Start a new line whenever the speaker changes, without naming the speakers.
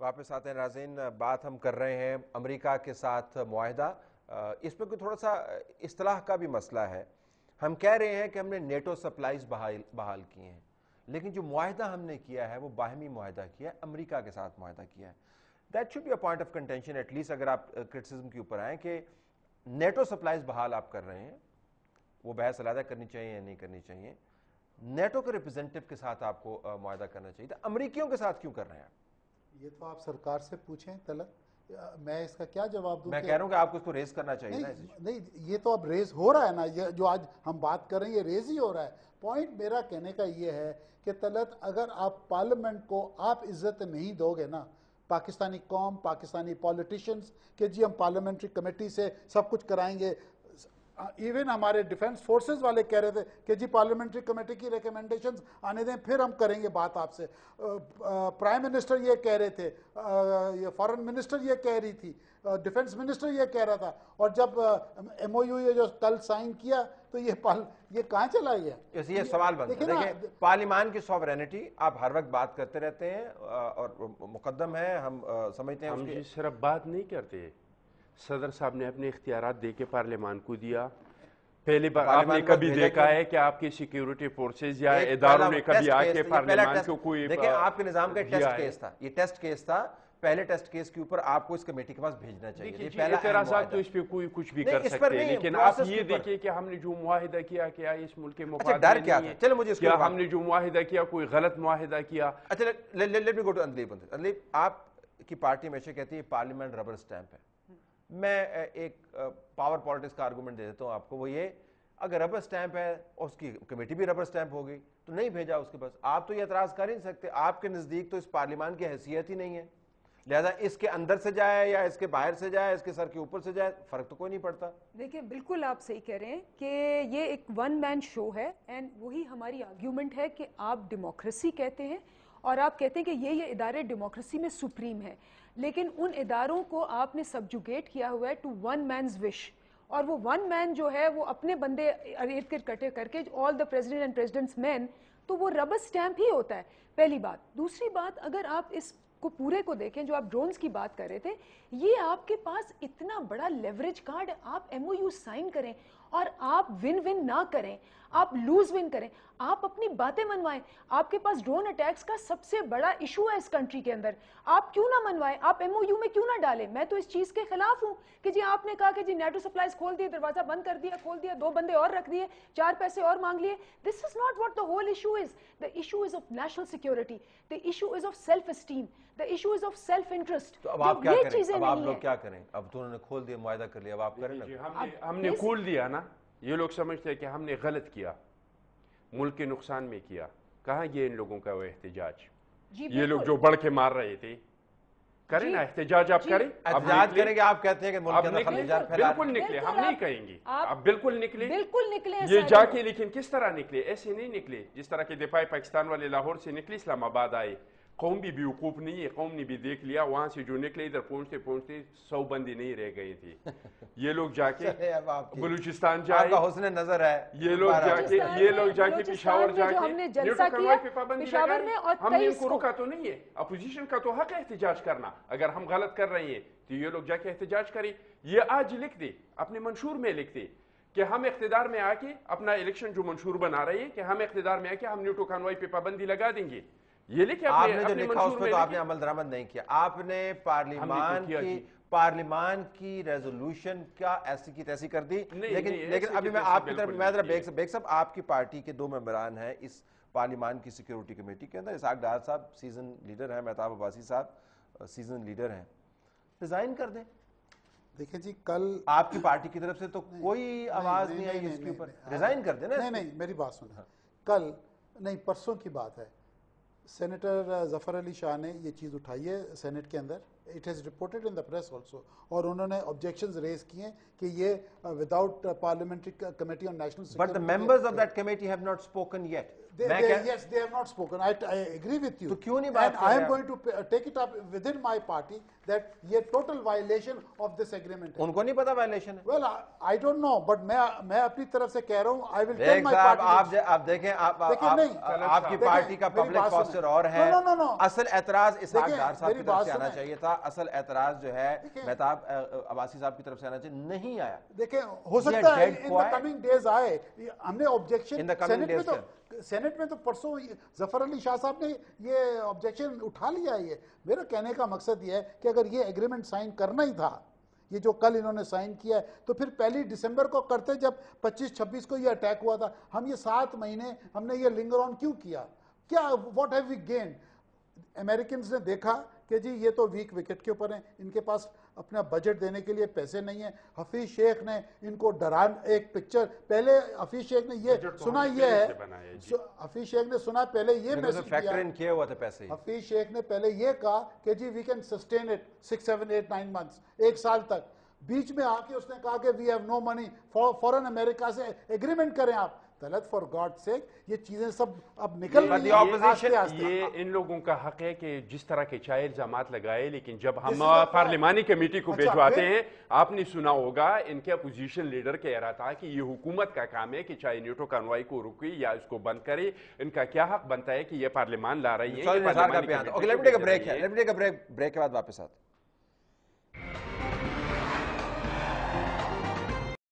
واپس آتے ہیں ناظرین. بات ہم کر رہے ہیں امریکہ کے ساتھ معاہدہ. اس پہ کوئی تھوڑا سا اصطلاح کا بھی مسئلہ ہے. ہم کہہ رہے ہیں کہ ہم نے نیٹو سپلائز بحال کی ہیں، لیکن جو معاہدہ ہم نے کیا ہے وہ باہمی معاہدہ کیا ہے، امریکہ کے ساتھ معاہدہ کیا ہے. That should be a point of contention at least. اگر آپ کرٹیسزم کے اوپر آئیں کہ نیٹو سپلائز بحال آپ کر رہے ہیں، وہ بحث علیحدہ کرنی چاہیے یا نہیں کرنی چاہیے. نیٹو کے ریپرزینٹیو کے ساتھ آپ کو معاہدہ کرنا چاہیے تھا، امریکیوں کے ساتھ کیوں کر رہے ہیں آپ؟
یہ تو آپ سرکار سے پوچھیں طلب، میں اس کا کیا جواب دوں؟
میں کہہ رہا ہوں کہ آپ کو اس کو ریز کرنا چاہیے نا.
نہیں، یہ تو اب ریز ہو رہا ہے نا. یہ جو آج ہم بات کر رہے ہیں یہ ریز ہی ہو رہا ہے. پوائنٹ میرا کہنے کا یہ ہے کہ طلعت، اگر آپ پارلیمنٹ کو آپ عزت نہیں دو گے نا، پاکستانی قوم، پاکستانی پولیٹیشنز، کہ جی ہم پارلیمنٹری کمیٹی سے سب کچھ کرائیں گے. ایون ہمارے ڈیفنس فورسز والے کہہ رہے تھے کہ جی پارلیمنٹری کمیٹی کی ریکمنڈیشنز آنے دیں پھر ہم کریں گے بات آپ سے. پرائم منسٹر یہ کہہ رہے تھے، یہ فارن منسٹر یہ کہہ رہی تھی، ڈیفنس منسٹر یہ کہہ رہا تھا. اور جب ایم او یو یہ جو کل سائن کیا تو یہ کہاں چلا گیا؟
یہ سوال بنتا ہے. دیکھیں، پارلیمان کی سوورینٹی آپ ہر وقت بات کرتے رہتے ہیں اور مقدم ہے، ہم سمجھتے ہیں.
ہم جی صرف بات نہیں کرتے، صدر صاحب نے اپنے اختیارات دے کے پارلیمان کو دیا. پہلی بار آپ نے کبھی دیکھا ہے کہ آپ کی سیکیورٹی فورسز یا اداروں نے کبھی آ کے پارلیمان کو کوئی...
دیکھیں، آپ کے نظام کا ٹیسٹ کیس تھا، یہ ٹیسٹ کیس تھا. پہلے ٹیسٹ کیس کے اوپر آپ کو اس کمیٹی کے پاس بھیجنا چاہیے.
اعتراضات تو اس پہ کوئی کچھ بھی کر سکتے ہیں، لیکن آپ یہ دیکھیں کہ ہم نے جو معاہدہ کیا کیا اس ملک کے مفاد میں نہیں ہے.
چلو مجھے
کیا ہم نے جو معاہدہ کیا کوئی غلط معاہدہ کیا؟
اچھا، لیٹ می گو ٹو اندلیب. اندلیب، آپ کی پارٹی ہمیشہ کہتی ہے پارلیمنٹ ربر سٹیمپ ہے. میں ایک پاور پالیٹکس کا آرگومنٹ دے دیتا ہوں آپ کو. وہ یہ، اگر ربر سٹیمپ ہے اور اس کی کمیٹی بھی ربر سٹیمپ ہو گئی تو نہیں بھیجا اس کے پاس. آپ تو یہ اعتراض کر ہی نہیں سکتے، آپ کے نزدیک تو اس پارلیمان کی حیثیت ہی نہیں ہے، لہذا اس کے اندر سے جائے یا اس کے باہر سے جائے، اس کے سر کے اوپر سے جائے، فرق تو کوئی نہیں پڑتا.
دیکھیں، بالکل آپ صحیح کہہ رہے ہیں کہ یہ ایک ون مین شو ہے، اینڈ وہی ہماری آرگیومنٹ ہے کہ آپ ڈیموکریسی کہتے ہیں اور آپ کہتے ہیں کہ یہ ادارے ڈیموکریسی میں سپریم ہے، لیکن ان اداروں کو آپ نے سبجوگیٹ کیا ہوا ہے ٹو ون مینز وش. اور وہ ون مین جو ہے وہ اپنے بندے ارد گرد کٹے کر کے آل دا پریزیڈنٹ اینڈ پریزیڈنٹس مین، تو وہ ربر سٹیمپ ہی ہوتا ہے. پہلی بات. دوسری بات، اگر آپ اس کو پورے کو دیکھیں، جو آپ ڈرونز کی بات کر رہے تھے، یہ آپ کے پاس اتنا بڑا لیوریج کارڈ، آپ ایم او یو سائن کریں اور آپ ون ون نہ کریں، آپ لوز ون کریں، آپ اپنی باتیں منوائیں. آپ کے پاس ڈرون اٹیکس کا سب سے بڑا ایشو ہے اس کنٹری کے اندر، آپ کیوں نہ منوائیں؟ آپ ایم او یو میں کیوں نہ ڈالیں؟ میں تو اس چیز کے خلاف ہوں کہ جی آپ نے کہا کہ جی نیٹو سپلائز کھول دیے، دروازہ بند کر دیا، کھول دیا، 2 بندے اور رکھ دیے، 4 پیسے اور مانگ لیے. This is not what the whole issue is. The issue is of national security, the issue is of self esteem, the issue is of self interest.
تو اب آپ کیا کریں؟ اب آپ لوگ کیا کریں؟ اب تو انہوں نے کھول دیا، معاہدہ کر لیا، اب آپ کریں نا.
ہم نے کھول دیا نا. یہ لوگ سمجھتے ہیں کہ ہم نے غلط کیا، ملک کے نقصان میں کیا. کہاں یہ ان لوگوں کا وہ احتجاج؟ یہ لوگ جو بڑھ کے مار رہے تھے، کریں نا احتجاج. آپ کریں،
احتجاج کریں گے. آپ کہتے ہیں کہ ملک کے اندر خلیجات پھیلا رہے ہیں.
بالکل نکلے، ہم نہیں کہیں گے آپ بالکل نکلے،
بالکل نکلے.
یہ جا کے لیکن کس طرح نکلے؟ ایسے نہیں نکلے جس طرح کے دفاع پاکستان والے لاہور سے نکلے اسلام آباد آئے. قوم بھی بیوقوف نہیں ہے، قوم نے بھی دیکھ لیا. وہاں سے جو نکلے ادھر پہنچتے پہنچتے 100 بندے نہیں رہ گئے تھے. یہ لوگ جا کے بلوچستان جائے،
حسن نظر ہے.
یہ لوگ جا کے پشاور جا کے نیٹو کنوائے پہ پابندی لگائی. ہم نے ان کو روکا تو نہیں ہے. اپوزیشن کا تو حق ہے احتجاج کرنا. اگر ہم غلط کر رہے ہیں تو یہ لوگ جا کے احتجاج کریں. یہ آج لکھ دے، اپنے منشور میں لکھ دے کہ ہم اقتدار میں آ کے اپنا الیکشن جو منشور بنا رہے ہیں کہ ہم اقتدار میں آ کے ہم نیٹو کنوائے پہ پابندی لگا دیں گے. یہ لکھے
آپ نے جو لکھا اس پہ تو آپ نے عمل درآمد نہیں کیا. آپ نے پارلیمان کی ریزولوشن کیا ایسی کی تیسی کر دی. لیکن ابھی میں آپ کی طرف بیگ صاحب، آپ کی پارٹی کے 2 ممبران ہیں اس پارلیمان کی سیکیورٹی کمیٹی کے اندر. اسحاق ڈار صاحب سیزن لیڈر ہیں، مہتاب عباسی صاحب سیزن لیڈر ہیں. ریزائن کر دیں.
دیکھیں جی، کل
آپ کی پارٹی کی طرف سے تو کوئی آواز نہیں آئی اس کے اوپر. ریزائن کر دیں نا.
نہیں، میری بات سنیں. کل نہیں، پرسوں کی بات ہے، سینیٹر ظفر علی شاہ نے یہ چیز اٹھائی ہے سینٹ کے اندر. It has reported in the press also. اور انہوں نے آبجیکشنز ریز کیے کہ یہ without parliamentary committee on national security.
But the members of that committee have not spoken yet.
Yes, they have not spoken. I agree with you.
تو کیوں نہیں بات
And I am going to take it up within my party that یہ total violation of this agreement.
ان کو نہیں پتا violation ہے.
Well, I don't know, but میں اپنی طرف سے کہہ رہا ہوں. I will tell my party.
آپ دیکھیں آپ کی پارٹی کا پبلک پوسچر اور ہے. اصل اعتراض اسحاق ڈار صاحب کی طرف سے آنا چاہیے تھا. اصل اعتراض جو ہے مہتاب عباسی صاحب کی طرف سے آنا چاہیے, نہیں آیا.
دیکھیں ہو سکتا ہے in the coming days آئے. ہم نے objection سینٹ میں تو پرسوں ظفر علی شاہ صاحب نے یہ آبجیکشن اٹھا لیا. یہ میرا کہنے کا مقصد یہ ہے کہ اگر یہ ایگریمنٹ سائن کرنا ہی تھا, یہ جو کل انہوں نے سائن کیا ہے, تو پھر 1 دسمبر کو کرتے جب 25-26 کو یہ اٹیک ہوا تھا. ہم یہ 7 مہینے ہم نے یہ لنگر آن کیوں کیا؟ کیا what have we gain? Americans نے دیکھا کہ جی یہ تو ویک وکٹ کے اوپر ہیں, ان کے پاس اپنا بجٹ دینے کے لیے پیسے نہیں ہیں. حفیظ شیخ نے ان کو ڈران ایک پکچر پہلے حفیظ شیخ نے یہ سنا, یہ ہے حفیظ شیخ نے سنا پہلے یہ میسج
کیا ہوا تھا پیسے.
حفیظ شیخ نے پہلے یہ کہا کہ جی we can sustain it 6, 7, 8, 9 months, 1 سال تک. بیچ میں آ کے اس نے کہا کہ وی ہیو نو منی, فورن امریکہ سے ایگریمنٹ کریں آپ. طلعت فار گاڈ سیک یہ چیزیں سب اب نکل رہی ہیں.
یہ ان لوگوں کا حق ہے کہ جس طرح کے چاہے الزامات لگائے, لیکن جب ہم پارلیمانی کمیٹی کو بھجواتے ہیں, آپ نے سنا ہوگا ان کے اپوزیشن لیڈر کہہ رہا تھا کہ یہ حکومت کا کام ہے کہ چاہے نیٹو کانوائی کو رکے یا اس کو بند کرے, ان کا کیا حق بنتا ہے کہ یہ پارلیمان لا رہی ہے.
بریک کے بعد واپس آتے